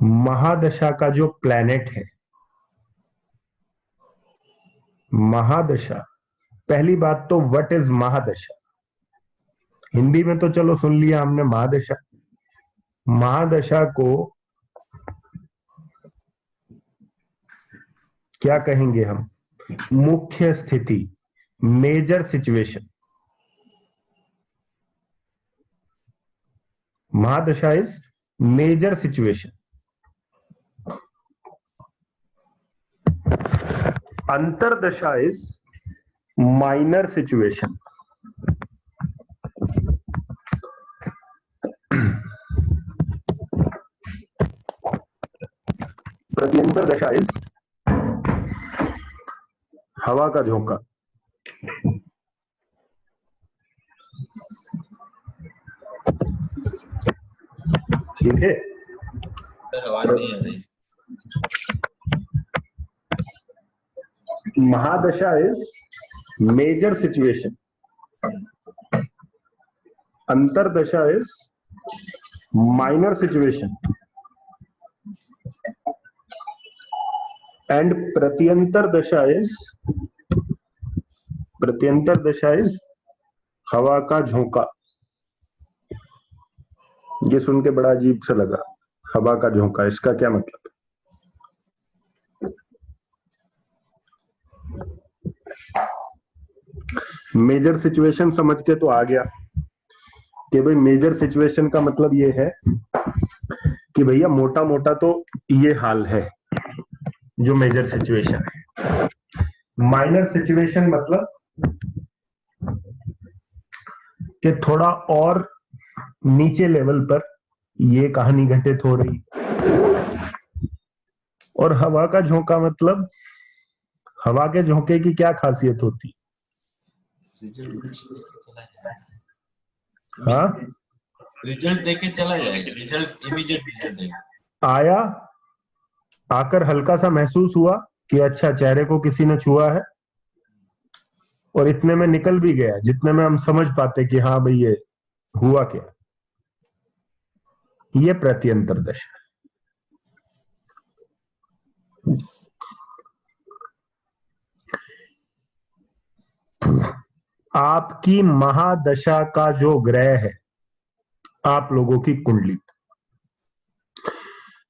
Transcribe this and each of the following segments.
महादशा का जो प्लैनेट है, महादशा, पहली बात तो व्हाट इज महादशा। हिंदी में तो चलो सुन लिया हमने महादशा। महादशा को क्या कहेंगे हम? मुख्य स्थिति, मेजर सिचुएशन। महादशा इज मेजर सिचुएशन। अंतरदशा इज माइनर सिचुएशन। प्रत्यंतर दशा इज हवा का झोंका। ठीक है, आवाज नहीं आ रही। महादशा इज मेजर सिचुएशन, अंतरदशा इज माइनर सिचुएशन एंड प्रत्यंतर दशा इज हवा का झोंका। ये सुन के बड़ा अजीब सा लगा, हवा का झोंका, इसका क्या मतलब? मेजर सिचुएशन समझ के तो आ गया कि भाई मेजर सिचुएशन का मतलब ये है कि भैया मोटा मोटा तो ये हाल है जो मेजर सिचुएशन है। माइनर सिचुएशन मतलब कि थोड़ा और नीचे लेवल पर ये कहानी घटित हो रही। और हवा का झोंका मतलब, हवा के झोंके की क्या खासियत होती? हाँ, रिजल्ट देके चला जाएगा, रिजल्ट इमीडिएट रिजल्ट देगा। आया, आकर हल्का सा महसूस हुआ कि अच्छा चेहरे को किसी ने छुआ है, और इतने में निकल भी गया, जितने में हम समझ पाते कि हाँ भाई ये हुआ क्या। ये प्रत्यंतर दशा। आपकी महादशा का जो ग्रह है, आप लोगों की कुंडली,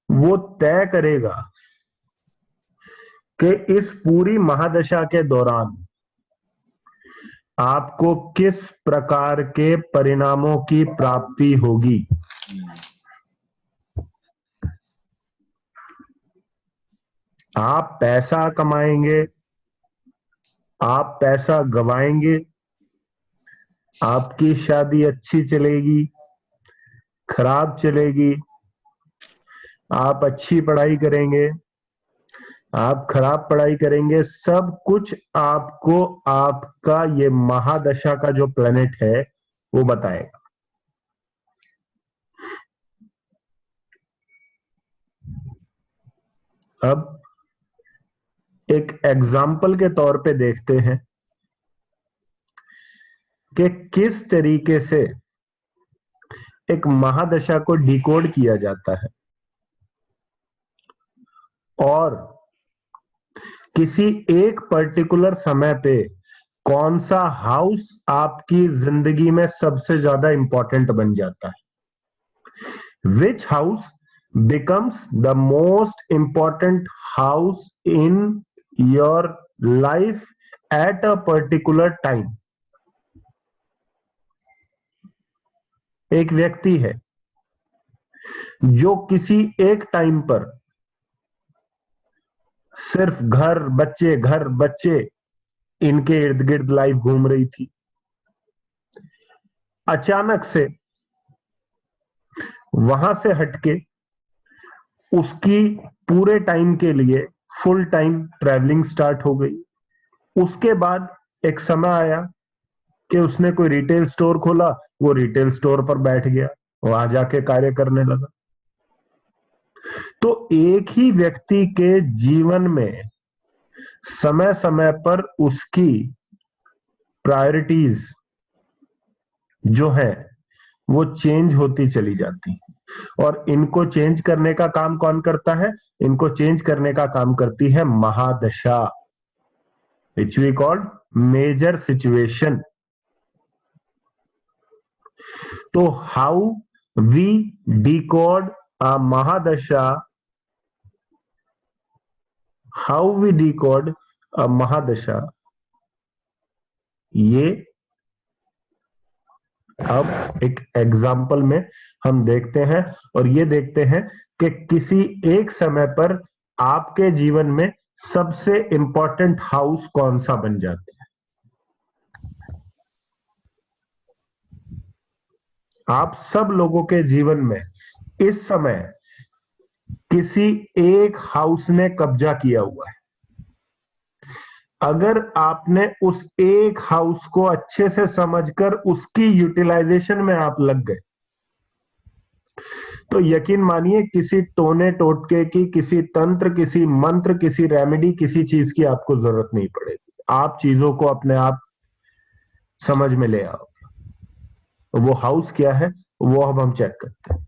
वो तय करेगा कि इस पूरी महादशा के दौरान आपको किस प्रकार के परिणामों की प्राप्ति होगी। आप पैसा कमाएंगे, आप पैसा गवाएंगे, आपकी शादी अच्छी चलेगी, खराब चलेगी, आप अच्छी पढ़ाई करेंगे, आप खराब पढ़ाई करेंगे, सब कुछ आपको आपका ये महादशा का जो प्लेनेट है वो बताएगा। अब एक एग्जाम्पल के तौर पे देखते हैं कि किस तरीके से एक महादशा को डिकोड किया जाता है और किसी एक पर्टिकुलर समय पे कौन सा हाउस आपकी जिंदगी में सबसे ज्यादा इंपॉर्टेंट बन जाता है। Which house becomes the most important house in your life at a particular time. एक व्यक्ति है जो किसी एक टाइम पर सिर्फ घर बच्चे इनके इर्द गिर्द लाइफ घूम रही थी। अचानक से वहां से हटके उसकी पूरे टाइम के लिए फुल टाइम ट्रैवलिंग स्टार्ट हो गई। उसके बाद एक समय आया कि उसने कोई रिटेल स्टोर खोला, वो रिटेल स्टोर पर बैठ गया, वहां जाके कार्य करने लगा। तो एक ही व्यक्ति के जीवन में समय समय पर उसकी प्रायोरिटीज जो है वो चेंज होती चली जाती है। और इनको चेंज करने का काम कौन करता है? इनको चेंज करने का काम करती है महादशा, which we called major situation. तो हाउ वी डिकोड अ महादशा, हाउ वी डिकोड अ महादशा, ये अब एक एग्जाम्पल में हम देखते हैं। और ये देखते हैं कि किसी एक समय पर आपके जीवन में सबसे इंपॉर्टेंट हाउस कौन सा बन जाता है। आप सब लोगों के जीवन में इस समय किसी एक हाउस ने कब्जा किया हुआ है। अगर आपने उस एक हाउस को अच्छे से समझकर उसकी यूटिलाइजेशन में आप लग गए, तो यकीन मानिए किसी टोने टोटके की, किसी तंत्र, किसी मंत्र, किसी रेमेडी, किसी चीज की आपको जरूरत नहीं पड़ेगी। आप चीजों को अपने आप समझ में ले आओ। वो हाउस क्या है वो अब हम चेक करते हैं।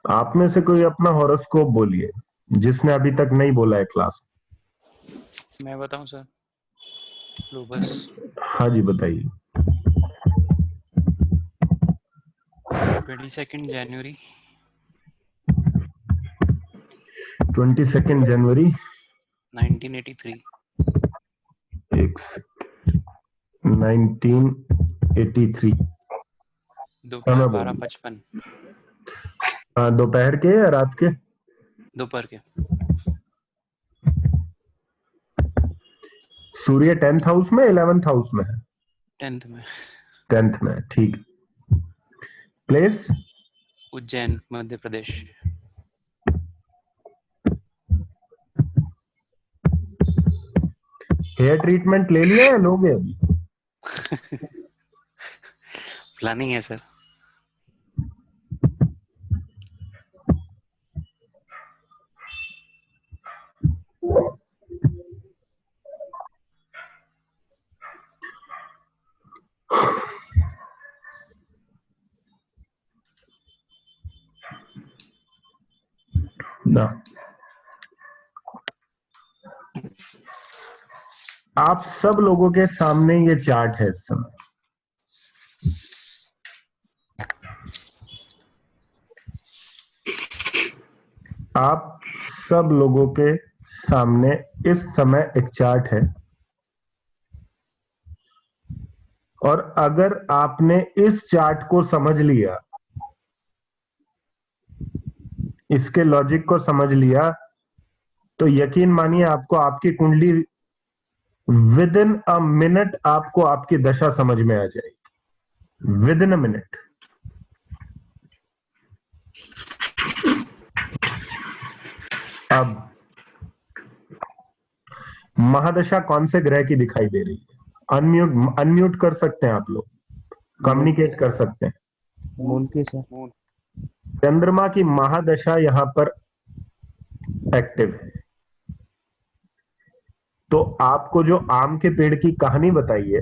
आप में से कोई अपना हॉरोस्कोप बोलिए, जिसने अभी तक नहीं बोला है क्लास। मैं बताऊं सर? लो बस। हाँ जी बताइए। 22 जनवरी 22 जनवरी 1983। 1983। दोपहर 12:55। दोपहर के या रात के? दोपहर के। सूर्य 10th हाउस में 11th हाउस में है? 10th में। 10th में, ठीक। Place? Ujjain, Madhya Pradesh. Hair treatment ले लिया या लोगे अभी? प्लानिंग है सर। ना, आप सब लोगों के सामने ये चार्ट है इस समय। आप सब लोगों के सामने इस समय एक चार्ट है। और अगर आपने इस चार्ट को समझ लिया, इसके लॉजिक को समझ लिया, तो यकीन मानिए आपको आपकी कुंडली विद इन अ मिनट आपको आपकी दशा समझ में आ जाएगी। With in a minute. अब महादशा कौन से ग्रह की दिखाई दे रही है? अनम्यूट कर सकते हैं आप लोग, कम्युनिकेट कर सकते हैं। मून की सर। चंद्रमा की महादशा यहां पर एक्टिव है। तो आपको जो आम के पेड़ की कहानी बताई है,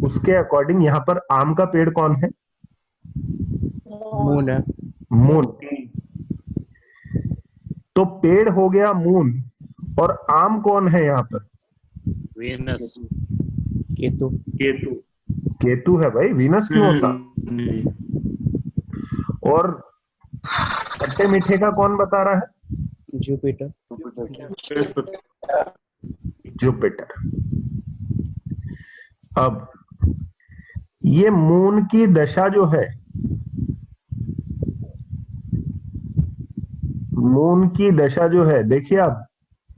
उसके अकॉर्डिंग यहां पर आम का पेड़ कौन है? मून है। मून। तो पेड़ हो गया मून, और आम कौन है यहां पर? वीनस। केतु। केतु। केतु है भाई, वीनस क्यों होता? और खट्टे मीठे का कौन बता रहा है? जुपिटर। जुपिटर। अब ये मून की दशा जो है, मून की दशा जो है, देखिए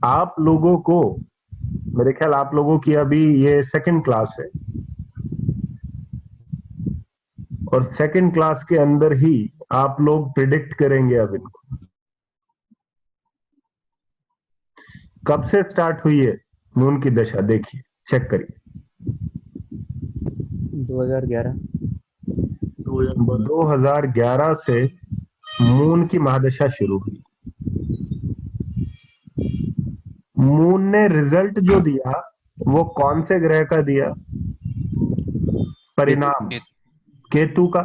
आप लोगों को, मेरे ख्याल आप लोगों की अभी ये सेकंड क्लास है, और सेकंड क्लास के अंदर ही आप लोग प्रिडिक्ट करेंगे अब इनको। कब से स्टार्ट हुई है मून की दशा? देखिए, चेक करिए। 2011। 2011 से मून की महादशा शुरू हुई। मून ने रिजल्ट जो दिया वो कौन से ग्रह का दिया? परिणाम केतु का।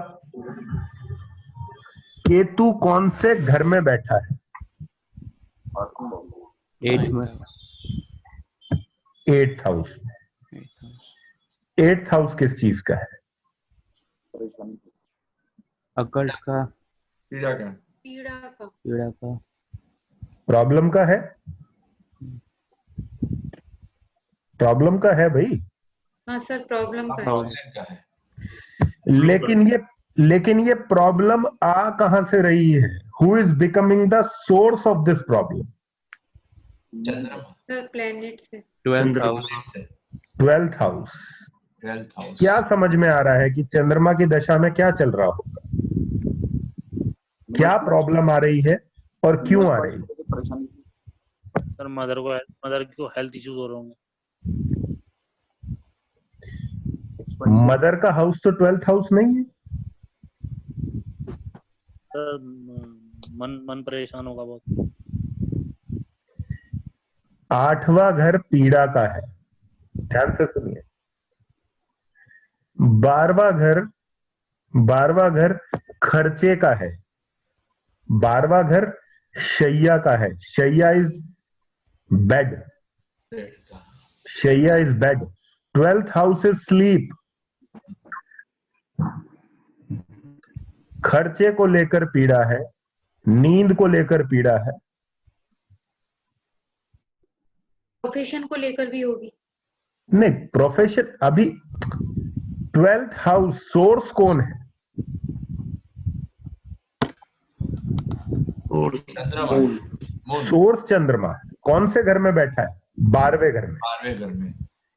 केतु कौन से घर में बैठा है? 8 में। 8th house. 8th हाउस किस चीज का है? अकल्ट का, पीड़ा का। पीड़ा का। प्रॉब्लम का है? प्रॉब्लम का है भाई। हाँ सर, प्रॉब्लम का है। प्रॉब्लम का है। लेकिन ये प्रॉब्लम आ कहां से रही है? Who is becoming the source of this problem? चंद्रमा। सर प्लेनेट से। 12th house. से 12th हाउस। 12th house. क्या समझ में आ रहा है कि चंद्रमा की दशा में क्या चल रहा होगा? क्या प्रॉब्लम आ रही है और क्यों आ रही है? सर मदर को हेल्थ इश्यूज हो रहे होंगे। मदर का हाउस तो 12th हाउस नहीं है। सर मन परेशान होगा बहुत। 8वां घर पीड़ा का है, ध्यान से सुनिए। 12वां घर खर्चे का है। 12वां घर शैया का है। शैया इज बेड। शैया is bed. 12th house is sleep. खर्चे को लेकर पीड़ा है, नींद को लेकर पीड़ा है। प्रोफेशन को लेकर भी होगी। नहीं, प्रोफेशन अभी 12th हाउस सोर्स कौन है? चंद्रमा। मून। सोर्स चंद्रमा। कौन से घर में बैठा है? 12वें घर में। 12वें घर में।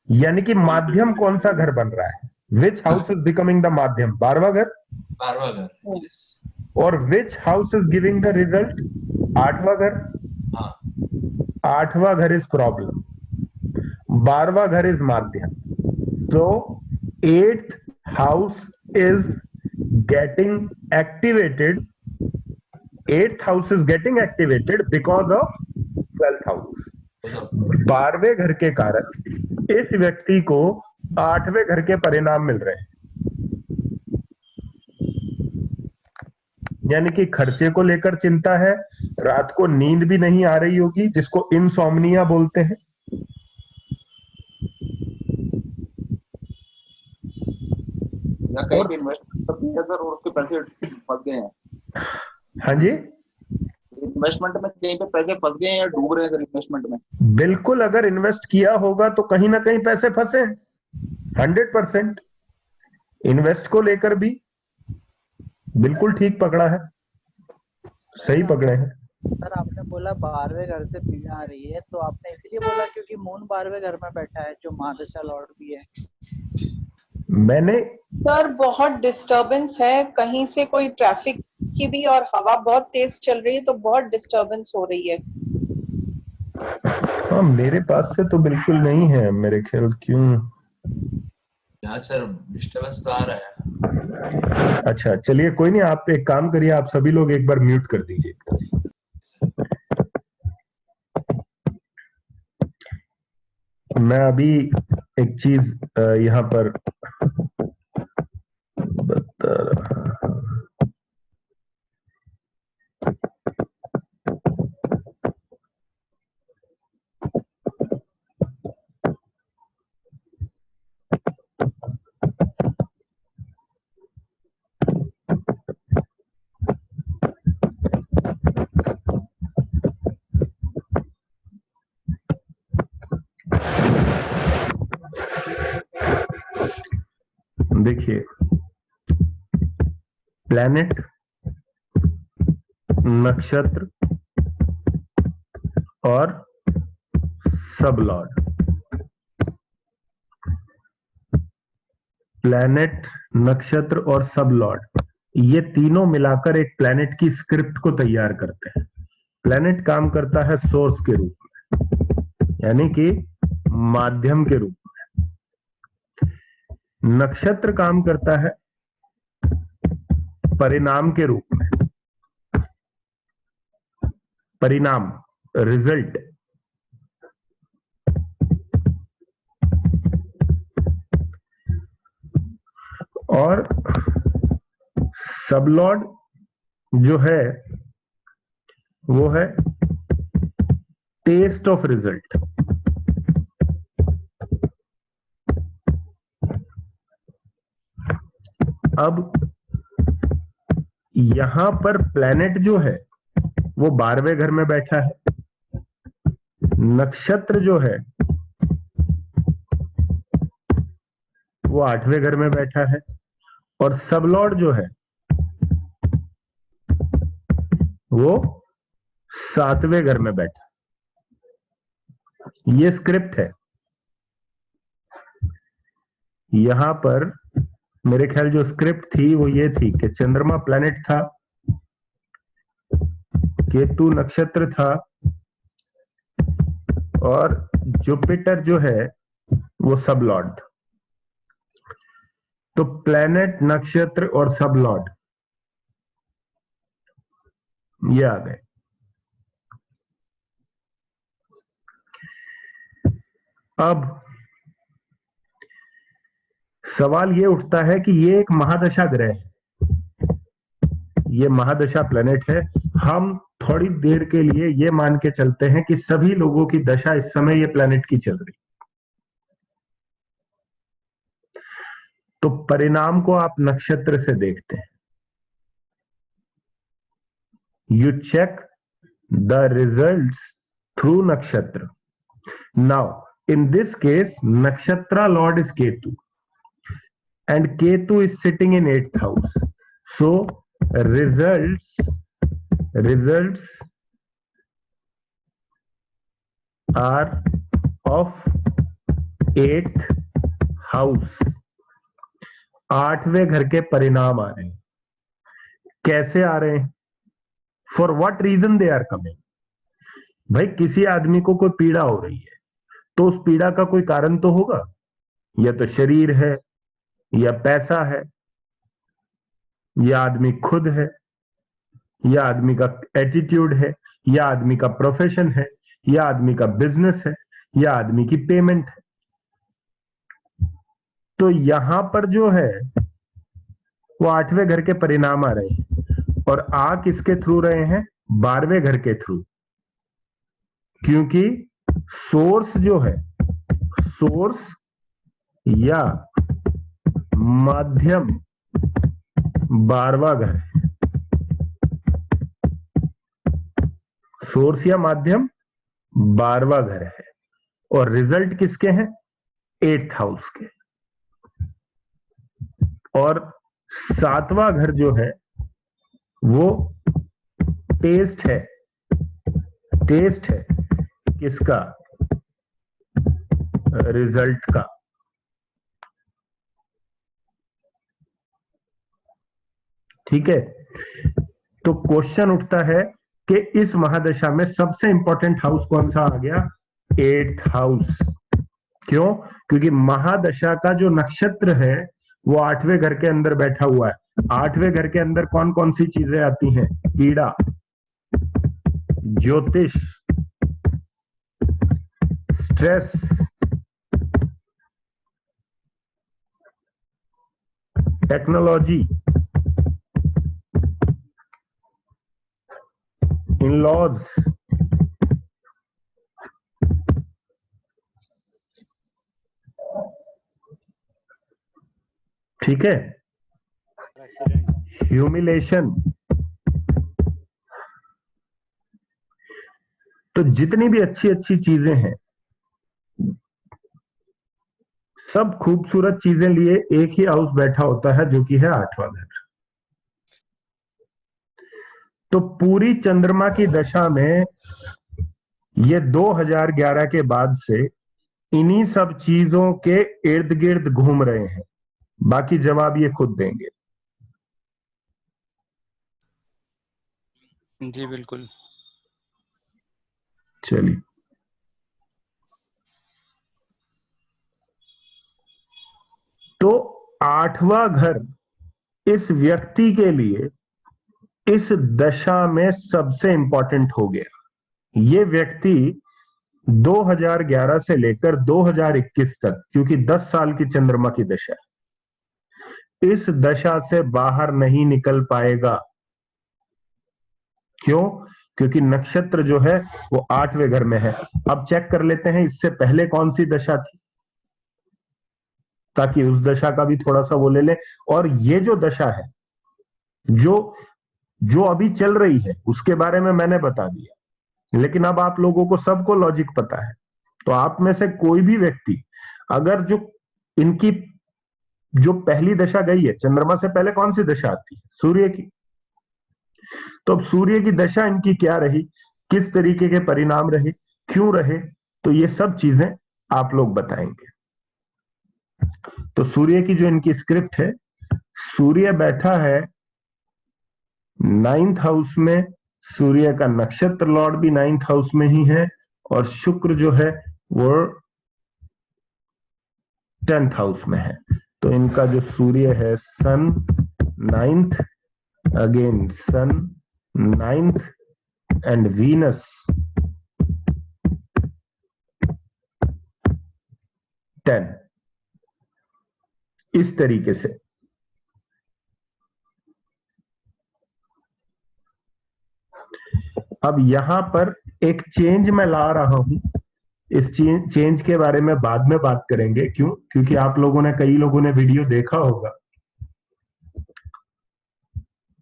यानी कि माध्यम कौन सा घर बन रहा है? Which house is becoming the माध्यम? 12वां घर। 12वां घर। यस। और which house is giving the result? 8वां घर। हाँ। 8वां घर इज प्रॉब्लम, 12वां घर इज माध्यम। तो 8th house is getting activated. 8th house is getting activated because of 12th house. 12वें घर के कारण इस व्यक्ति को 8वें घर के परिणाम मिल रहे हैं। यानी कि खर्चे को लेकर चिंता है, रात को नींद भी नहीं आ रही होगी, जिसको इंसोम्निया बोलते हैं। कहीं पे इन्वेस्टमेंट किया सर और उसके पैसे फंस गए हैं। हाँ जी, इन्वेस्टमेंट में कहीं पे पैसे फंस गए हैं या डूब रहे हैं सर इन्वेस्टमेंट में? बिल्कुल, अगर इन्वेस्ट किया होगा तो कहीं ना कहीं पैसे फंसे हैं। 100% इन्वेस्ट को लेकर भी बिल्कुल ठीक पकड़ा है, सही पकड़े हैं। सर आपने बोला 12वें घर से पीड़ा आ रही है, तो आपने इसलिए बोला क्योंकि मून 12वें घर में बैठा है जो महादशा लॉर्ड भी है। मैंने सर बहुत डिस्टरबेंस है, कहीं से कोई ट्रैफिक की भी, और हवा बहुत तेज चल रही है तो बहुत डिस्टरबेंस हो रही है। हाँ, मेरे पास से तो बिल्कुल नहीं है मेरे ख्याल। क्यों? यहाँ सर डिस्टर्बेंस तो आ रहा है। अच्छा, चलिए कोई नहीं, आप एक काम करिए, आप सभी लोग एक बार म्यूट कर दीजिए। मैं अभी एक चीज यहाँ पर बता रहा हूं। देखिए, प्लैनेट, नक्षत्र और सब लॉर्ड। प्लैनेट, नक्षत्र और सब लॉर्ड, ये तीनों मिलाकर एक प्लैनेट की स्क्रिप्ट को तैयार करते हैं। प्लैनेट काम करता है सोर्स के रूप में। यानी कि माध्यम के रूप में। नक्षत्र काम करता है परिणाम के रूप में, परिणाम, रिजल्ट। और सबलॉर्ड जो है वो है टेस्ट ऑफ रिजल्ट। अब यहां पर प्लैनेट जो है वो 12वें घर में बैठा है, नक्षत्र जो है वो 8वें घर में बैठा है, और सबलॉर्ड जो है वो 7वें घर में बैठा। ये स्क्रिप्ट है। यहां पर मेरे ख्याल जो स्क्रिप्ट थी वो ये थी कि चंद्रमा प्लैनेट था, केतु नक्षत्र था, और जुपिटर जो है वो सबलॉर्ड था। तो प्लैनेट, नक्षत्र और सबलॉर्ड ये आ गए। अब सवाल ये उठता है कि ये एक महादशा ग्रह है, ये महादशा प्लैनेट है। हम थोड़ी देर के लिए ये मान के चलते हैं कि सभी लोगों की दशा इस समय ये प्लैनेट की चल रही। तो परिणाम को आप नक्षत्र से देखते हैं। You check the results through nakshatra. Now in this case nakshatra lord is Ketu and Ketu is sitting in 8th house. So results are of 8th house. 8वें घर के परिणाम आ रहे हैं। कैसे आ रहे हैं? For what reason they are coming? भाई किसी आदमी को कोई पीड़ा हो रही है तो उस पीड़ा का कोई कारण तो होगा, या तो शरीर है, या पैसा है, या आदमी खुद है, या आदमी का एटीट्यूड है, या आदमी का प्रोफेशन है, या आदमी का बिजनेस है, या आदमी की पेमेंट है। तो यहां पर जो है वो 8वें घर के परिणाम आ रहे हैं, और आ किसके थ्रू रहे हैं? 12वें घर के थ्रू। क्योंकि सोर्स जो है, सोर्स या माध्यम 12वां घर है। सोर्स या माध्यम 12वां घर है, और रिजल्ट किसके हैं? 8th हाउस के। और 7वां घर जो है वो टेस्ट है। टेस्ट है किसका? रिजल्ट का। ठीक है। तो क्वेश्चन उठता है कि इस महादशा में सबसे इंपॉर्टेंट हाउस कौन सा आ गया? 8th house. क्यों? क्योंकि महादशा का जो नक्षत्र है वो 8वें घर के अंदर बैठा हुआ है। 8वें घर के अंदर कौन कौन सी चीजें आती हैं? पीड़ा, ज्योतिष, स्ट्रेस, टेक्नोलॉजी, इन-लॉज, ठीक है, ह्यूमिलेशन। तो जितनी भी अच्छी अच्छी चीजें हैं, सब खूबसूरत चीजें लिए एक ही हाउस बैठा होता है जो कि है 8वां घर। तो पूरी चंद्रमा की दशा में ये 2011 के बाद से इन्हीं सब चीजों के इर्द गिर्द घूम रहे हैं। बाकी जवाब ये खुद देंगे। जी बिल्कुल। चलिए, 8वां घर इस व्यक्ति के लिए इस दशा में सबसे इंपॉर्टेंट हो गया। ये व्यक्ति 2011 से लेकर 2021 तक, क्योंकि 10 साल की चंद्रमा की दशा है, इस दशा से बाहर नहीं निकल पाएगा। क्यों? क्योंकि नक्षत्र जो है वो 8वें घर में है। अब चेक कर लेते हैं इससे पहले कौन सी दशा थी, ताकि उस दशा का भी थोड़ा सा वो ले ले। और ये जो दशा है जो अभी चल रही है उसके बारे में मैंने बता दिया, लेकिन अब आप लोगों को सबको लॉजिक पता है। तो आप में से कोई भी व्यक्ति अगर जो इनकी जो पहली दशा गई है, चंद्रमा से पहले कौन सी दशा आती है? सूर्य की। तो अब सूर्य की दशा इनकी क्या रही, किस तरीके के परिणाम रहे, क्यों रहे, तो ये सब चीजें आप लोग बताएंगे। तो सूर्य की जो इनकी स्क्रिप्ट है, सूर्य बैठा है 9th हाउस में, सूर्य का नक्षत्र लॉर्ड भी 9th हाउस में ही है, और शुक्र जो है वो 10th हाउस में है। तो इनका जो सूर्य है sun 9th, again sun 9th and Venus 10, इस तरीके से। अब यहां पर एक चेंज मैं ला रहा हूं, इस चेंज के बारे में बाद में बात करेंगे। क्यों? क्योंकि आप लोगों ने, कई लोगों ने वीडियो देखा होगा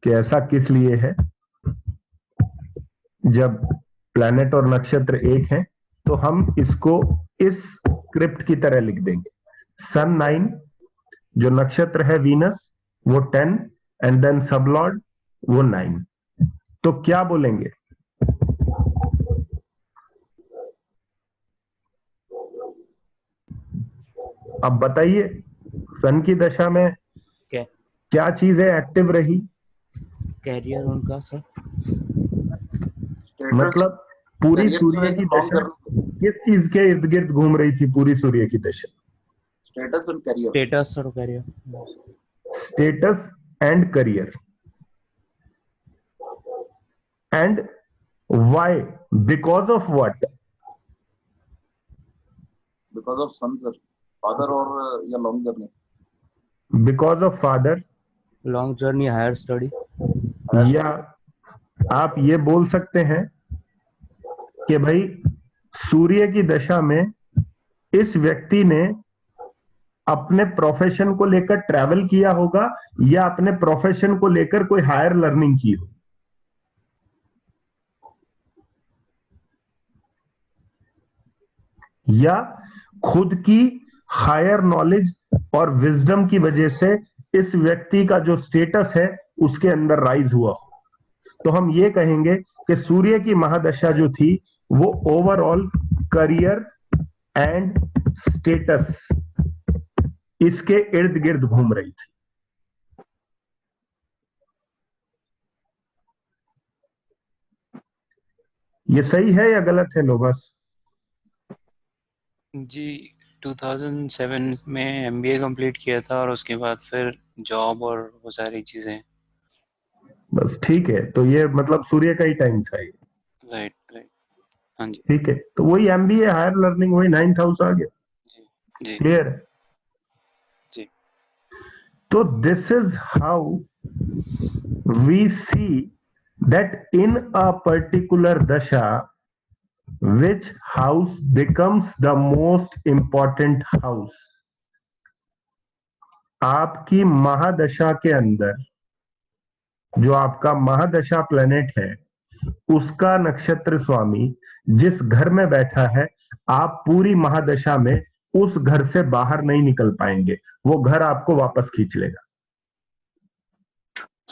कि ऐसा किस लिए है। जब प्लैनेट और नक्षत्र एक हैं तो हम इसको इस स्क्रिप्ट की तरह लिख देंगे। सन 9, जो नक्षत्र है वीनस वो 10, एंड देन सबलॉर्ड वो 9। तो क्या बोलेंगे? अब बताइए, सन की दशा में क्या चीजें एक्टिव रही? कैरियर उनका सर, मतलब पूरी सूर्य की दशा किस चीज के इर्द गिर्द घूम रही थी? पूरी सूर्य की दशा स्टेटस और करियर, स्टेटस और career, status and career. And why? Because of what? Because of sun sir, father और या long journey. Because of father, long journey, higher study, या आप ये बोल सकते हैं कि भाई सूर्य की दशा में इस व्यक्ति ने अपने प्रोफेशन को लेकर ट्रैवल किया होगा, या अपने प्रोफेशन को लेकर कोई हायर लर्निंग की हो। या खुद की हायर नॉलेज और विजडम की वजह से इस व्यक्ति का जो स्टेटस है उसके अंदर राइज हुआ हो। तो हम ये कहेंगे कि सूर्य की महादशा जो थी वो ओवरऑल करियर एंड स्टेटस इसके इर्द गिर्द घूम रही थी। ये सही है या गलत है लोगस? जी 2007 में MBA कंप्लीट किया था और उसके बाद फिर जॉब और वो सारी चीजें। बस ठीक है, तो ये मतलब सूर्य का ही टाइम था ये। राइट राइट, हाँ जी ठीक है, तो वही MBA हायर लर्निंग, वही 9th हाउस आ गया। जी क्लियर है? जी। तो this is how we see that in a particular dasha which house becomes the most important house। आपकी महादशा के अंदर जो आपका महादशा प्लेनेट है उसका नक्षत्र स्वामी जिस घर में बैठा है, आप पूरी महादशा में उस घर से बाहर नहीं निकल पाएंगे। वो घर आपको वापस खींच लेगा।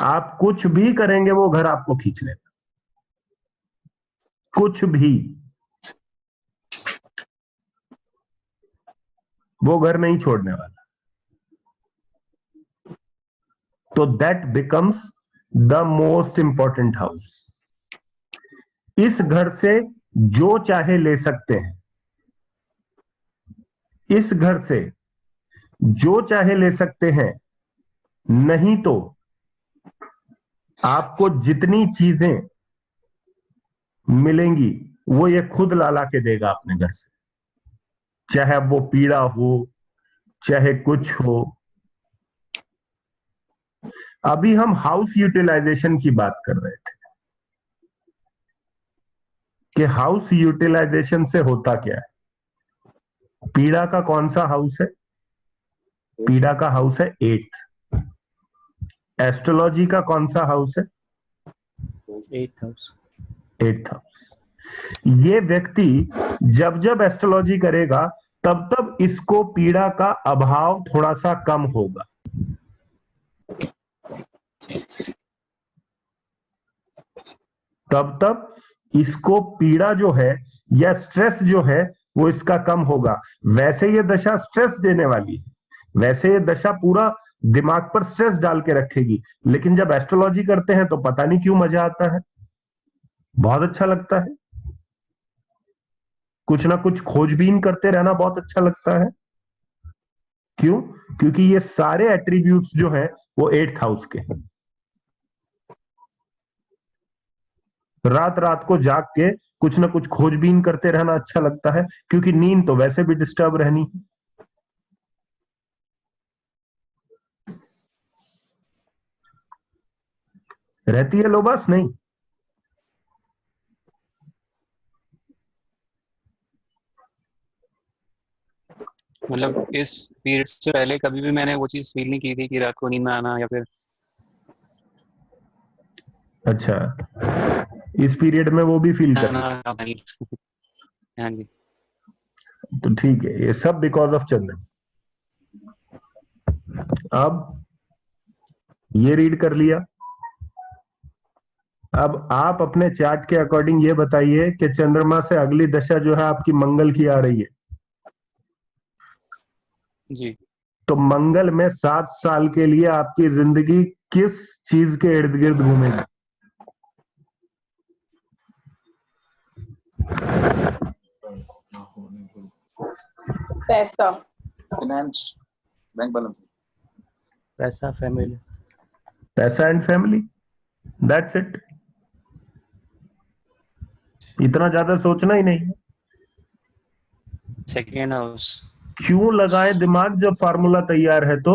आप कुछ भी करेंगे वो घर आपको खींच लेगा, कुछ भी। वो घर नहीं छोड़ने वाला। तो that becomes the most important house. इस घर से जो चाहे ले सकते हैं, इस घर से जो चाहे ले सकते हैं, नहीं तो आपको जितनी चीजें मिलेंगी वो ये खुद ला ला के देगा अपने घर से, चाहे अब वो पीड़ा हो चाहे कुछ हो। अभी हम हाउस यूटिलाइजेशन की बात कर रहे थे कि हाउस यूटिलाइजेशन से होता क्या है। पीड़ा का कौन सा हाउस है? पीड़ा का हाउस है 8th। एस्ट्रोलॉजी का कौन सा हाउस है? 8th house. 8th house. ये व्यक्ति जब जब एस्ट्रोलॉजी करेगा तब तब इसको पीड़ा का अभाव थोड़ा सा कम होगा। तब तब इसको पीड़ा जो है या स्ट्रेस जो है वो इसका कम होगा। वैसे ये दशा स्ट्रेस देने वाली है, वैसे ये दशा पूरा दिमाग पर स्ट्रेस डाल के रखेगी, लेकिन जब एस्ट्रोलॉजी करते हैं तो पता नहीं क्यों मजा आता है, बहुत अच्छा लगता है। कुछ ना कुछ खोजबीन करते रहना बहुत अच्छा लगता है। क्यों? क्योंकि ये सारे एट्रीब्यूट्स जो हैं वो 8th हाउस के हैं। रात रात को जाग के कुछ ना कुछ खोजबीन करते रहना अच्छा लगता है, क्योंकि नींद तो वैसे भी डिस्टर्ब रहनी है। रहती है लोबास? नहीं। मतलब इस पीरियड से पहले कभी भी मैंने वो चीज फील नहीं की थी कि रात को नींद में आना या फिर। अच्छा, इस पीरियड में वो भी फील कर। हाँ जी। तो ठीक है, ये सब बिकॉज ऑफ चंद्र। अब ये रीड कर लिया। अब आप अपने चार्ट के अकॉर्डिंग ये बताइए कि चंद्रमा से अगली दशा जो है आपकी मंगल की आ रही है जी। तो मंगल में 7 साल के लिए आपकी जिंदगी किस चीज के इर्द गिर्द घूमेगी? पैसा, फाइनेंस, बैंक बैलेंस। पैसा, फैमिली। पैसा एंड फैमिली, दैट्स इट। इतना ज्यादा सोचना ही नहीं। Second house. क्यों लगाए दिमाग जब फार्मूला तैयार है? तो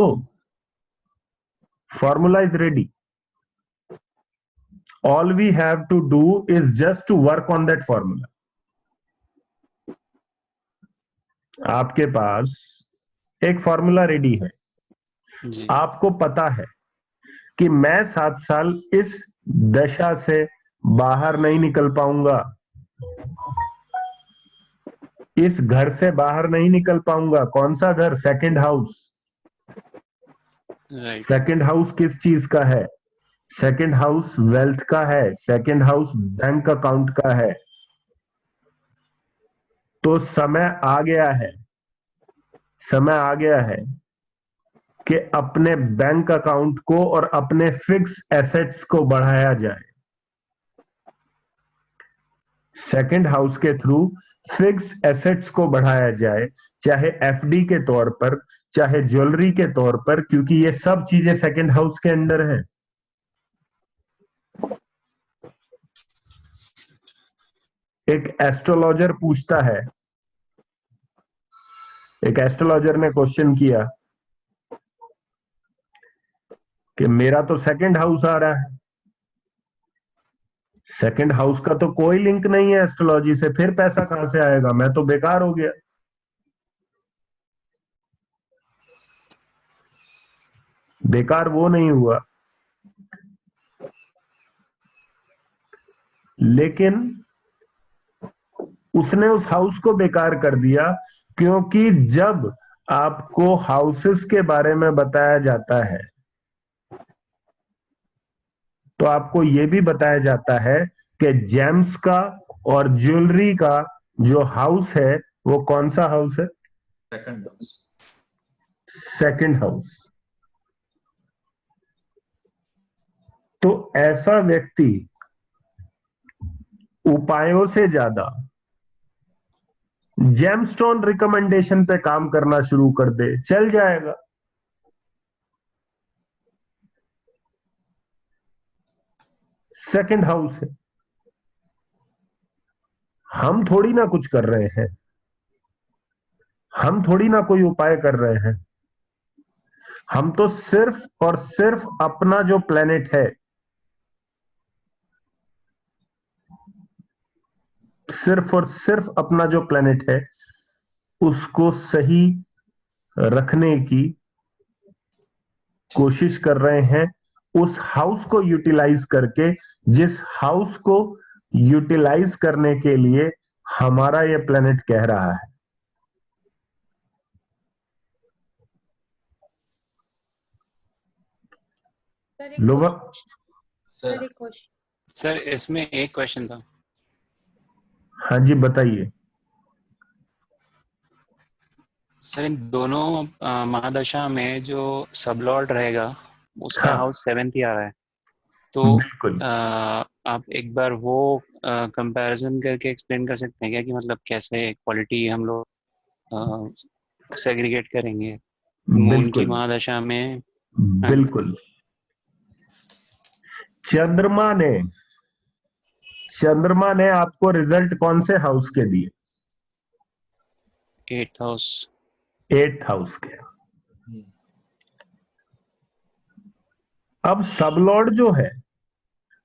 formula is ready, all we have to do is just to work on that formula. आपके पास एक फार्मूला रेडी है। जी। आपको पता है कि मैं 7 साल इस दशा से बाहर नहीं निकल पाऊंगा, इस घर से बाहर नहीं निकल पाऊंगा। कौन सा घर? Second house. Right. Second house किस चीज का है? सेकंड हाउस वेल्थ का है, सेकंड हाउस बैंक अकाउंट का है। तो समय आ गया है, समय आ गया है कि अपने बैंक अकाउंट को और अपने फिक्स एसेट्स को बढ़ाया जाए। सेकंड हाउस के थ्रू फिक्स एसेट्स को बढ़ाया जाए, चाहे एफडी के तौर पर, चाहे ज्वेलरी के तौर पर, क्योंकि ये सब चीजें सेकंड हाउस के अंडर हैं। एक एस्ट्रोलॉजर पूछता है, एक एस्ट्रोलॉजर ने क्वेश्चन किया कि मेरा तो सेकंड हाउस आ रहा है, सेकंड हाउस का तो कोई लिंक नहीं है एस्ट्रोलॉजी से, फिर पैसा कहां से आएगा? मैं तो बेकार हो गया। बेकार वो नहीं हुआ, लेकिन उसने उस हाउस को बेकार कर दिया, क्योंकि जब आपको हाउसेस के बारे में बताया जाता है तो आपको यह भी बताया जाता है कि जेम्स का और ज्वेलरी का जो हाउस है वो कौन सा हाउस है? Second house. Second house. तो ऐसा व्यक्ति उपायों से ज्यादा जेमस्टोन रिकमेंडेशन पे काम करना शुरू कर दे, चल जाएगा। सेकंड हाउस है। हम थोड़ी ना कुछ कर रहे हैं, हम थोड़ी ना कोई उपाय कर रहे हैं। हम तो सिर्फ और सिर्फ अपना जो प्लेनेट है, सिर्फ और सिर्फ अपना जो प्लेनेट है उसको सही रखने की कोशिश कर रहे हैं, उस हाउस को यूटिलाइज करके, जिस हाउस को यूटिलाइज करने के लिए हमारा ये प्लेनेट कह रहा है। सर एक लोग सर सर एक क्वेश्चन। सर इसमें एक क्वेश्चन था। हाँ जी बताइए। सर इन दोनों महादशा में जो सबलॉर्ड रहेगा उसका हाँ हाउस 7th ही आ रहा है, तो बिल्कुल। आप एक बार वो कंपैरिजन करके एक्सप्लेन कर सकते हैं क्या कि मतलब कैसे क्वालिटी हम लोग सेग्रीगेट करेंगे मून की बिल्कुल महादशा में? हाँ, बिल्कुल। चंद्रमा ने चंद्रमा ने आपको रिजल्ट कौन से हाउस के दिए? 8th house. 8th हाउस के। अब सबलॉर्ड जो है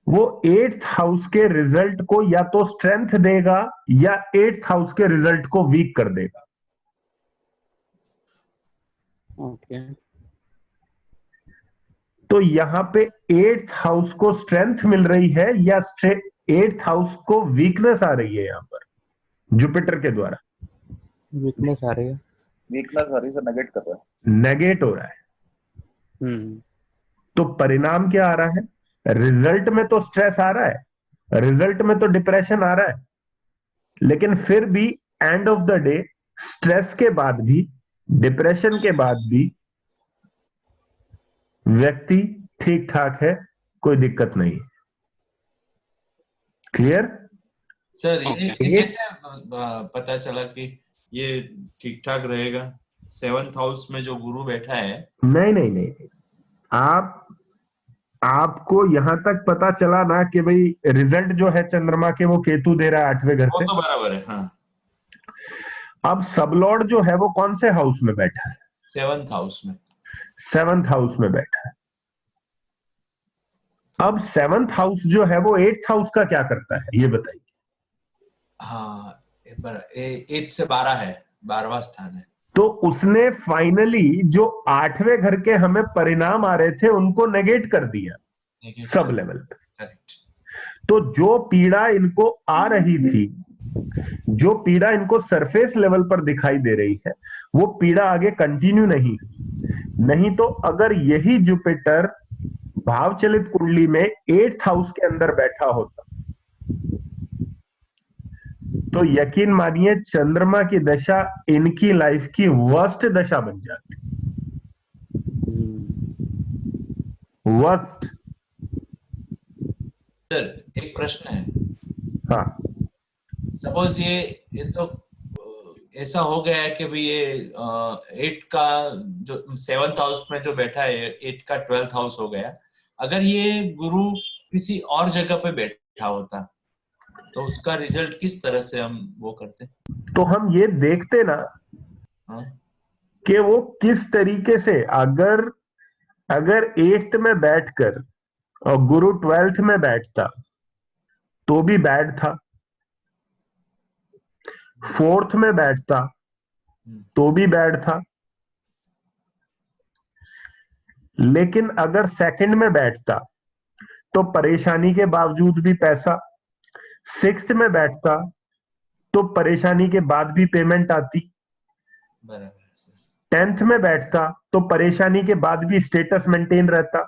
वो 8th हाउस के रिजल्ट को या तो स्ट्रेंथ देगा या 8th हाउस के रिजल्ट को वीक कर देगा। ओके। तो यहां पे 8th हाउस को स्ट्रेंथ मिल रही है या 8th हाउस को वीकनेस आ रही है यहां पर जुपिटर के द्वारा? वीकनेस आ रही है। वीकनेस आ रही है, नेगेट कर रहा है। नेगेट हो रहा है। हम्म। तो परिणाम क्या आ रहा है? रिजल्ट में तो स्ट्रेस आ रहा है, रिजल्ट में तो डिप्रेशन आ रहा है, लेकिन फिर भी end of the day stress के बाद भी, डिप्रेशन के बाद भी व्यक्ति ठीक ठाक है, कोई दिक्कत नहीं। क्लियर? सर ये ओके। कैसे पता चला कि ये ठीक ठाक रहेगा? 7th हाउस में जो गुरु बैठा है। नहीं नहीं नहीं, आपको यहां तक पता चला ना कि भाई रिजल्ट जो है चंद्रमा के वो केतु दे रहा है 8वें घर वो से। तो बराबर है, हाँ। अब सबलॉर्ड जो है वो कौन से हाउस में बैठा है? 7th हाउस में। 7th हाउस में बैठा है। अब 7th हाउस जो है वो 8th हाउस का क्या करता है ये बताइए। हाँ, 8 से 12 है, 12वां स्थान है। तो उसने फाइनली जो 8वें घर के हमें परिणाम आ रहे थे उनको नेगेट कर दिया सब लेवल पे। करेक्ट। तो जो पीड़ा इनको आ रही थी, जो पीड़ा इनको सरफेस लेवल पर दिखाई दे रही है, वो पीड़ा आगे कंटिन्यू नहीं। नहीं तो अगर यही जुपिटर भावचलित कुंडली में 8th हाउस के अंदर बैठा होता तो यकीन मानिए चंद्रमा की दशा इनकी लाइफ की वर्स्ट दशा बन जाती। वर्स्ट। सर एक प्रश्न है। हाँ सपोज ये तो ऐसा हो गया है कि भाई ये 8 का जो 7th हाउस में जो बैठा है, 8 का 12th हाउस हो गया। अगर ये गुरु किसी और जगह पे बैठा होता तो उसका रिजल्ट किस तरह से हम वो करते? तो हम ये देखते ना हाँ? कि वो किस तरीके से, अगर 8th में बैठकर और गुरु 12th में बैठता तो भी बैड था, 4th में बैठता तो भी बैड था, लेकिन अगर 2nd में बैठता तो परेशानी के बावजूद भी पैसा, 6th में बैठता तो परेशानी के बाद भी पेमेंट आती, बराबर। 10th में बैठता तो परेशानी के बाद भी स्टेटस मेंटेन रहता,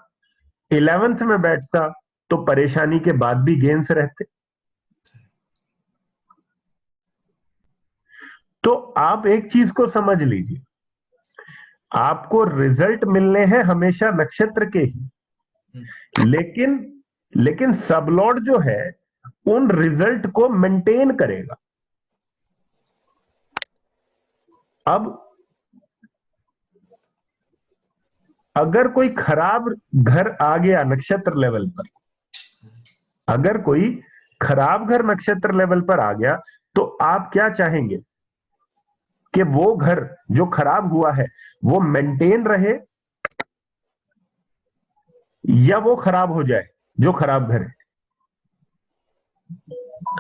11th में बैठता तो परेशानी के बाद भी गेन्स रहते। तो आप एक चीज को समझ लीजिए, आपको रिजल्ट मिलने हैं हमेशा नक्षत्र के ही, लेकिन सबलॉर्ड जो है उन रिजल्ट को मेंटेन करेगा। अब अगर कोई खराब घर आ गया नक्षत्र लेवल पर अगर कोई खराब घर नक्षत्र लेवल पर आ गया तो आप क्या चाहेंगे कि वो घर जो खराब हुआ है वो मेंटेन रहे या वो खराब हो जाए, जो खराब घर है?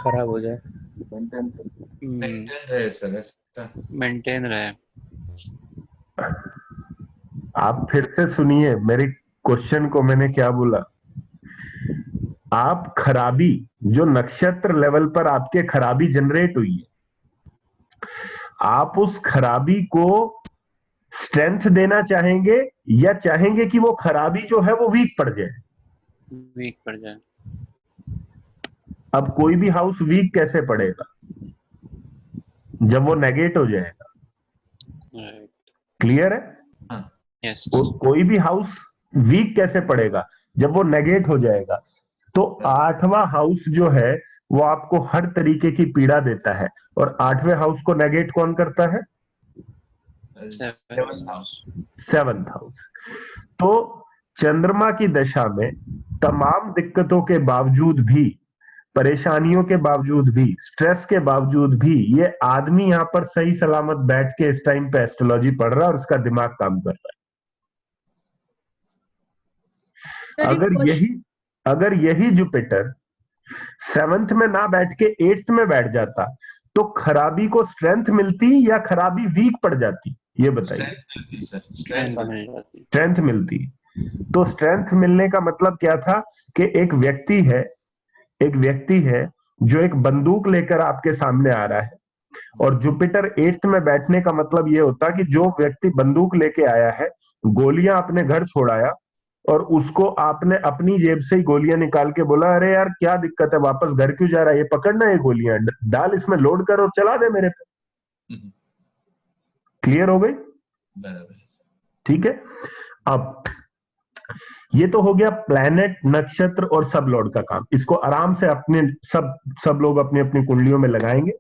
खराब हो जाए। मेंटेन रहे सर, ऐसा मेंटेन रहे। आप फिर से सुनिए मेरे क्वेश्चन को, मैंने क्या बोला। आप खराबी जो नक्षत्र लेवल पर आपके खराबी जनरेट हुई है, आप उस खराबी को स्ट्रेंथ देना चाहेंगे या चाहेंगे कि वो खराबी जो है वो वीक पड़ जाए? वीक पड़ जाए। अब कोई भी हाउस वीक कैसे पड़ेगा? जब वो नेगेट हो जाएगा। राइट। क्लियर है? यस। कोई भी हाउस वीक कैसे पड़ेगा? जब वो नेगेट हो जाएगा। तो 8वां हाउस जो है वो आपको हर तरीके की पीड़ा देता है, और 8वें हाउस को नेगेट कौन करता है? 7th house. 7th house. तो चंद्रमा की दशा में तमाम दिक्कतों के बावजूद भी, परेशानियों के बावजूद भी, स्ट्रेस के बावजूद भी, ये आदमी यहाँ पर सही सलामत बैठ के इस टाइम पे एस्ट्रोलॉजी पढ़ रहा है और उसका दिमाग काम कर रहा है। अगर यही जुपिटर 7th में ना बैठ के 8th में बैठ जाता तो खराबी को स्ट्रेंथ मिलती या खराबी वीक पड़ जाती? ये बताइए। स्ट्रेंथ मिलती। तो स्ट्रेंथ मिलने का मतलब क्या था कि एक व्यक्ति है जो एक बंदूक लेकर आपके सामने आ रहा है, और जुपिटर 8th में बैठने का मतलब ये होता कि जो व्यक्ति बंदूक लेके आया है, गोलियां अपने घर छोड़ाया, और उसको आपने अपनी जेब से ही गोलियां निकाल के बोला, अरे यार क्या दिक्कत है, वापस घर क्यों जा रहा है, ये पकड़ना है गोलियां, डाल इसमें लोड कर और चला दे मेरे पे। क्लियर हो गई? ठीक है। अब ये तो हो गया प्लैनेट, नक्षत्र और सब लॉर्ड का काम। इसको आराम से अपने सब लोग अपनी अपनी कुंडलियों में लगाएंगे,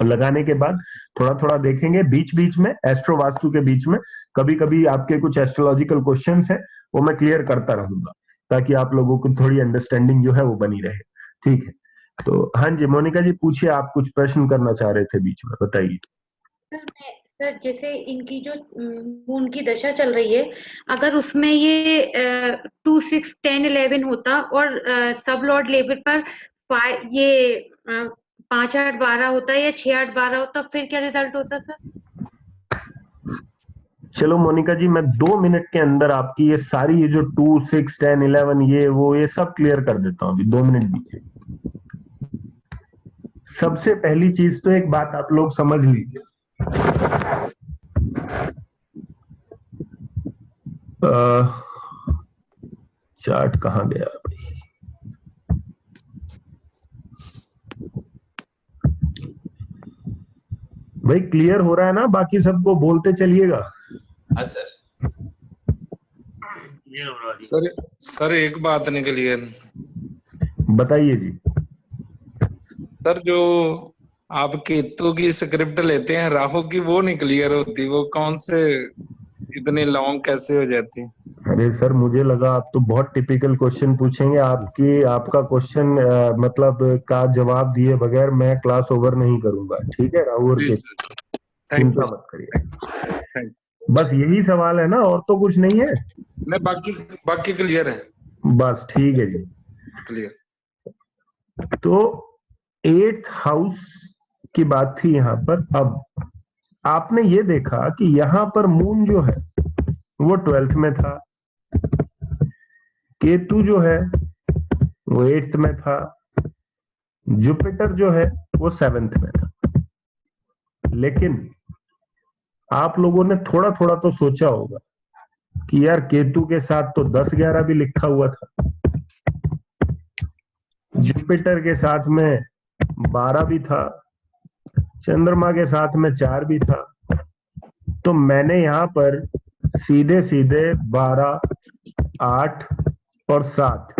और लगाने के बाद थोड़ा थोड़ा देखेंगे बीच बीच में, एस्ट्रो वास्तु के बीच में कभी कभी आपके कुछ एस्ट्रोलॉजिकल क्वेश्चंस है वो मैं क्लियर करता रहूंगा, ताकि आप लोगों को थोड़ी अंडरस्टैंडिंग जो है वो बनी रहे। ठीक है, तो हाँ जी मोनिका जी पूछिए, आप कुछ प्रश्न करना चाह रहे थे बीच में, बताइए। सर जैसे इनकी जो मून की दशा चल रही है, अगर उसमें ये 2, 6, 10, 11 होता और सब लॉर्ड लेवल पर ये 5, 8, 12 होता या 6, 8, 12 होता, फिर क्या रिजल्ट होता सर? चलो मोनिका जी, मैं 2 मिनट के अंदर आपकी ये सारी ये जो 2, 6, 10, 11 ये सब क्लियर कर देता हूँ। अभी 2 मिनट दीजिए। सबसे पहली चीज तो एक बात आप लोग समझ लीजिए, चार्ट कहाँ गया भाई? भाई क्लियर हो रहा है ना? बाकी सबको बोलते चलिएगा। सर एक बात नहीं क्लियर। बताइए जी। सर जो आप केतु की स्क्रिप्ट लेते हैं राहु की, वो नहीं क्लियर होती, वो कौन से इतने लॉन्ग कैसे हो जाती है? अरे सर मुझे लगा आप तो बहुत टिपिकल क्वेश्चन पूछेंगे। आपका क्वेश्चन मतलब का जवाब दिए बगैर मैं क्लास ओवर नहीं करूंगा। ठीक है राहु और केतु, चिंता मत करिए। बस यही सवाल है ना, और तो कुछ नहीं है? नहीं, बाकी क्लियर है। बस ठीक है जी, क्लियर। तो 8th हाउस की बात थी यहाँ पर। अब आपने ये देखा कि यहाँ पर मून जो है वो 12th में था, केतु जो है वो 8th में था, जुपिटर जो है वो 7th में था। लेकिन आप लोगों ने थोड़ा थोड़ा तो सोचा होगा कि यार केतु के साथ तो 10, 11 भी लिखा हुआ था, जुपिटर के साथ में 12 भी था, चंद्रमा के साथ में 4 भी था। तो मैंने यहां पर सीधे सीधे 12, 8 और 7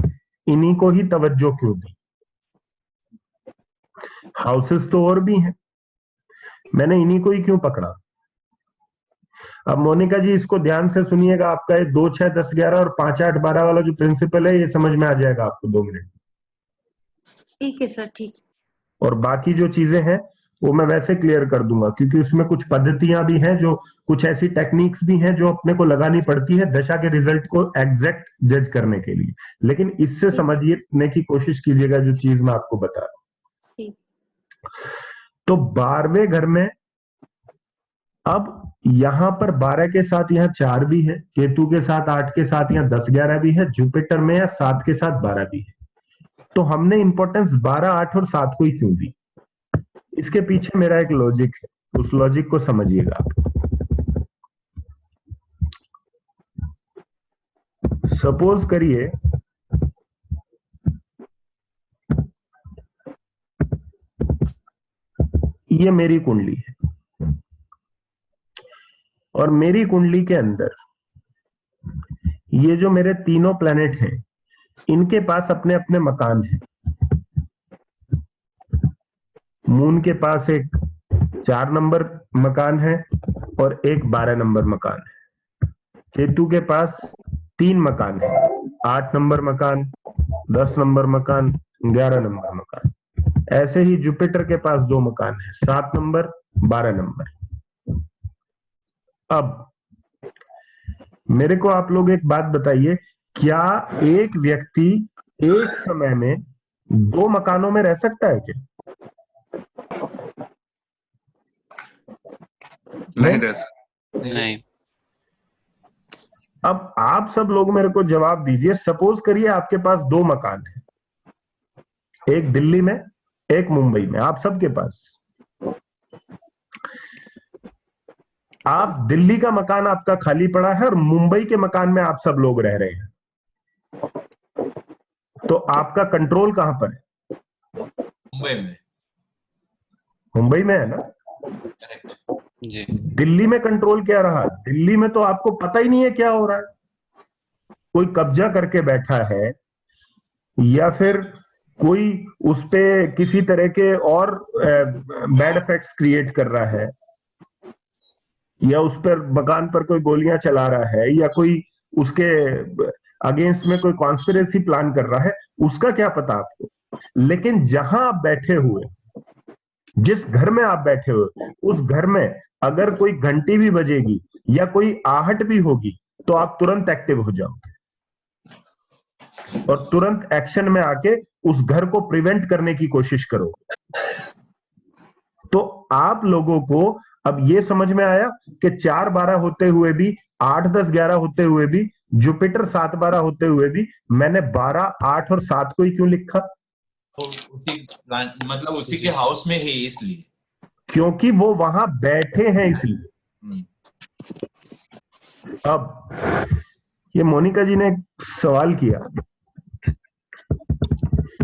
इन्हीं को ही तवज्जो क्यों दी? हाउसेस तो और भी हैं, मैंने इन्हीं को ही क्यों पकड़ा? अब मोनिका जी इसको ध्यान से सुनिएगा, आपका ये 2, 6, 10, 11 और 5, 8, 12 वाला जो प्रिंसिपल है ये समझ में आ जाएगा आपको 2 मिनट। ठीक है सर, ठीक। और बाकी जो चीजें हैं वो मैं वैसे क्लियर कर दूंगा, क्योंकि उसमें कुछ पद्धतियां भी हैं, जो कुछ ऐसी टेक्निक्स भी हैं जो अपने को लगानी पड़ती है दशा के रिजल्ट को एग्जैक्ट जज करने के लिए। लेकिन इससे समझने की कोशिश कीजिएगा जो चीज मैं आपको बता रहा हूं। ठीक। तो 12वें घर में अब यहां पर 12 के साथ यहाँ 4 भी है, केतु के साथ 8 के साथ यहाँ 10 11 भी है, जुपिटर में या 7 के साथ 12 भी है। तो हमने इंपॉर्टेंस 12, 8 और 7 को ही क्यों दी? इसके पीछे मेरा एक लॉजिक है, उस लॉजिक को समझिएगा आप। सपोज करिए ये मेरी कुंडली है और मेरी कुंडली के अंदर ये जो मेरे तीनों प्लैनेट हैं इनके पास अपने अपने मकान हैं। मून के पास एक 4 नंबर मकान है और एक 12 नंबर मकान है। केतु के पास 3 मकान है, 8 नंबर मकान, 10 नंबर मकान, 11 नंबर मकान। ऐसे ही जुपिटर के पास 2 मकान है, 7 नंबर, 12 नंबर। अब मेरे को आप लोग एक बात बताइए, क्या एक व्यक्ति एक समय में 2 मकानों में रह सकता है क्या? नहीं रह सकता। नहीं। अब आप सब लोग मेरे को जवाब दीजिए। सपोज करिए आपके पास 2 मकान है, एक दिल्ली में एक मुंबई में, आप सबके पास। आप दिल्ली का मकान आपका खाली पड़ा है और मुंबई के मकान में आप सब लोग रह रहे हैं, तो आपका कंट्रोल कहां पर है? मुंबई में। मुंबई में है ना? करेक्ट जी। दिल्ली में कंट्रोल क्या रहा? दिल्ली में तो आपको पता ही नहीं है क्या हो रहा है। कोई कब्जा करके बैठा है या फिर कोई उस पे किसी तरह के और बैड इफेक्ट्स क्रिएट कर रहा है, या उस पर मकान पर कोई गोलियां चला रहा है, या कोई उसके अगेंस्ट में कोई कॉन्स्पिरेसी प्लान कर रहा है, उसका क्या पता आपको। लेकिन जहां आप बैठे हुए, जिस घर में आप बैठे हुए, उस घर में अगर कोई घंटी भी बजेगी या कोई आहट भी होगी तो आप तुरंत एक्टिव हो जाओगे और तुरंत एक्शन में आके उस घर को प्रिवेंट करने की कोशिश करोगे। तो आप लोगों को अब ये समझ में आया कि 4 12 होते हुए भी, 8 10 11 होते हुए भी, जुपिटर 7 12 होते हुए भी मैंने 12 8 और 7 को ही क्यों लिखा? तो मतलब उसी के हाउस में ही, इसलिए क्योंकि वो वहां बैठे हैं इसलिए। अब ये मोनिका जी ने एक सवाल किया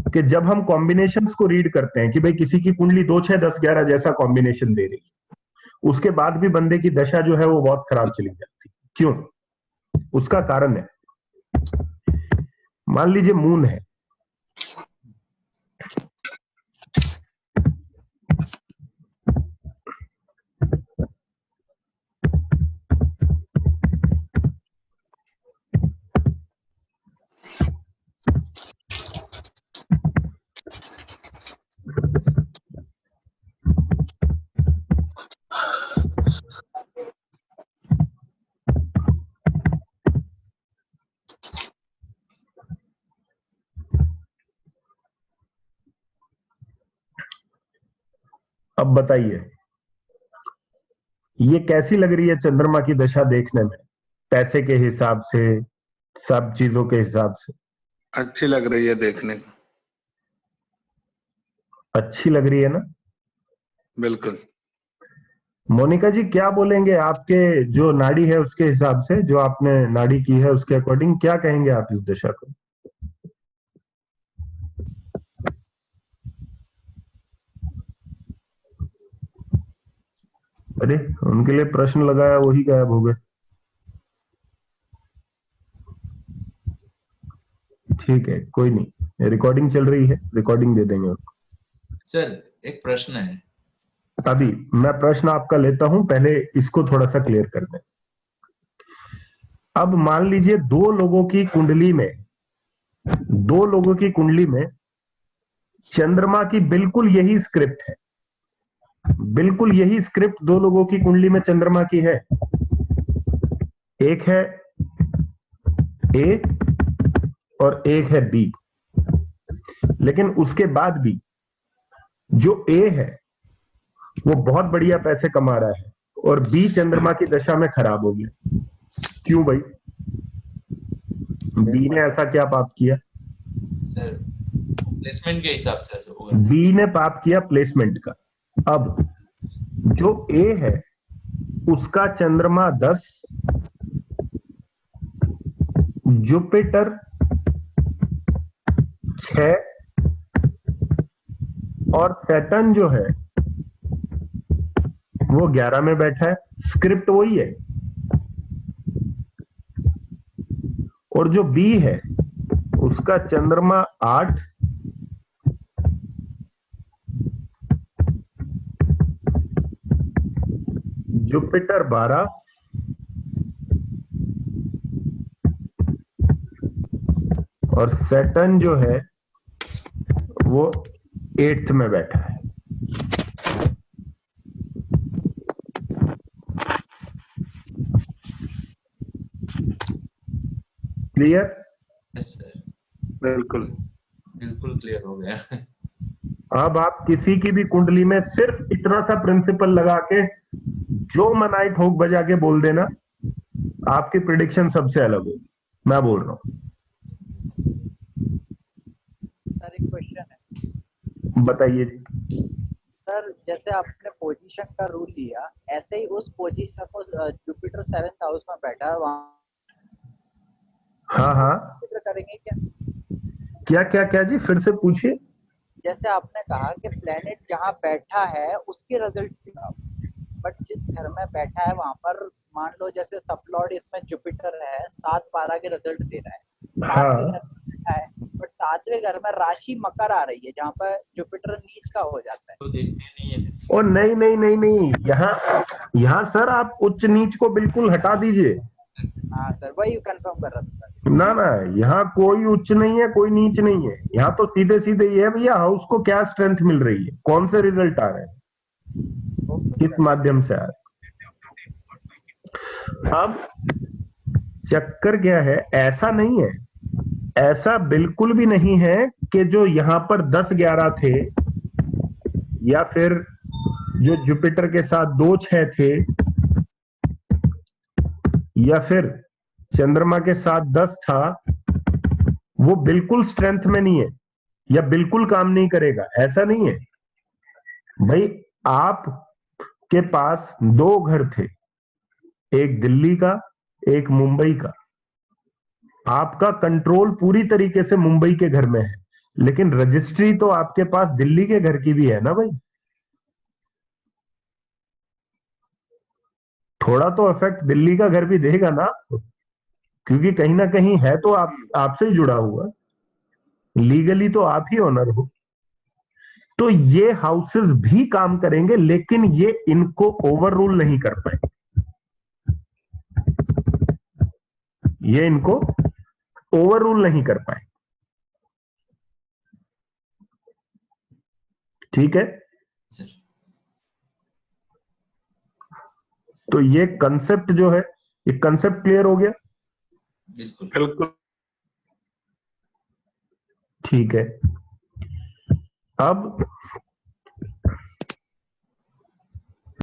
कि जब हम कॉम्बिनेशंस को रीड करते हैं कि भाई किसी की कुंडली 2 6 10 11 जैसा कॉम्बिनेशन दे रही है, उसके बाद भी बंदे की दशा जो है वो बहुत खराब चली जाती है, क्यों? उसका कारण है, मान लीजिए मून है, अब बताइए ये कैसी लग रही है चंद्रमा की दशा देखने में, पैसे के हिसाब से, सब चीजों के हिसाब से? अच्छी लग रही है देखने को। अच्छी लग रही है ना? बिल्कुल। मोनिका जी क्या बोलेंगे, आपके जो नाड़ी है उसके हिसाब से, जो आपने नाड़ी की है उसके अकॉर्डिंग क्या कहेंगे आप इस दशा को? अरे उनके लिए प्रश्न लगाया वही गायब हो गए। ठीक है, कोई नहीं, रिकॉर्डिंग चल रही है, रिकॉर्डिंग दे देंगे उनको। सर एक प्रश्न है। अभी मैं प्रश्न आपका लेता हूं, पहले इसको थोड़ा सा क्लियर कर दें। अब मान लीजिए 2 लोगों की कुंडली में चंद्रमा की बिल्कुल यही स्क्रिप्ट है, बिल्कुल यही स्क्रिप्ट दो लोगों की कुंडली में चंद्रमा की है। एक है ए और एक है बी, लेकिन उसके बाद भी जो ए है वो बहुत बढ़िया पैसे कमा रहा है और बी चंद्रमा की दशा में खराब हो गया। क्यों भाई? बी ने ऐसा क्या पाप किया? सर प्लेसमेंट के हिसाब से ऐसा होगा। बी ने पाप किया प्लेसमेंट का। अब जो ए है उसका चंद्रमा 10, जुपिटर 6 और सैटर्न जो है वो 11 में बैठा है। स्क्रिप्ट वही है। और जो बी है उसका चंद्रमा 8, जुपिटर 12 और सैटर्न जो है वो 8th में बैठा है। क्लियर? यस सर, बिल्कुल बिल्कुल क्लियर हो गया। अब आप किसी की भी कुंडली में सिर्फ इतना सा प्रिंसिपल लगा के जो मनाई ठोक बजा के बोल देना, आपकी प्रिडिक्शन सबसे अलग होगी। मैं बोल रहा हूं। सर एक क्वेश्चन है। बताइए जी। सर जैसे आपने पोजीशन का रूल लिया, ऐसे ही उस पोजीशन को जुपिटर 7th हाउस में बैठा है, वहाँ हाँ करेंगे क्या? क्या क्या क्या जी, फिर से पूछिए। जैसे आपने कहा कि प्लेनेट जहाँ बैठा है उसके रिजल्ट दिखाओ, बट जिस घर में बैठा है वहां पर मान लो जैसे सबलॉर्ड इसमें जुपिटर है, 7-12 के रिजल्ट दे रहा है। हाँ। 7वें घर में बैठा है, बट 7वें घर में राशि मकर आ रही है जहाँ पर जुपिटर नीच का हो जाता है। तो देखते नहीं है। और नहीं नहीं नहीं नहीं, यहाँ सर आप उच्च नीच को बिल्कुल हटा दीजिए। हाँ सर, वही कंफर्म कर रहा था। ना ना, यहाँ कोई उच्च नहीं है, कोई नीच नहीं है। यहाँ तो सीधे सीधे ये है भैया, हाउस को क्या स्ट्रेंथ मिल रही है, कौन से रिजल्ट आ रहे हैं, किस माध्यम से आ रहे हैं। अब चक्कर क्या है, ऐसा नहीं है, ऐसा बिल्कुल भी नहीं है कि जो यहाँ पर 10-11 थे या फिर जो जुपिटर के साथ 2-6 थे या फिर चंद्रमा के साथ 10 था, वो बिल्कुल स्ट्रेंथ में नहीं है या बिल्कुल काम नहीं करेगा, ऐसा नहीं है भाई। आप के पास 2 घर थे, एक दिल्ली का एक मुंबई का। आपका कंट्रोल पूरी तरीके से मुंबई के घर में है, लेकिन रजिस्ट्री तो आपके पास दिल्ली के घर की भी है ना भाई। थोड़ा तो इफेक्ट दिल्ली का घर भी देगा ना, क्योंकि कहीं ना कहीं है तो आपसे ही जुड़ा हुआ, लीगली तो आप ही ओनर हो। तो ये हाउसेस भी काम करेंगे, लेकिन ये इनको ओवर रूल नहीं कर पाएंगे, ये इनको ओवर रूल नहीं कर पाए। ठीक है, तो ये कंसेप्ट जो है, ये कंसेप्ट क्लियर हो गया? बिल्कुल बिल्कुल। ठीक है। अब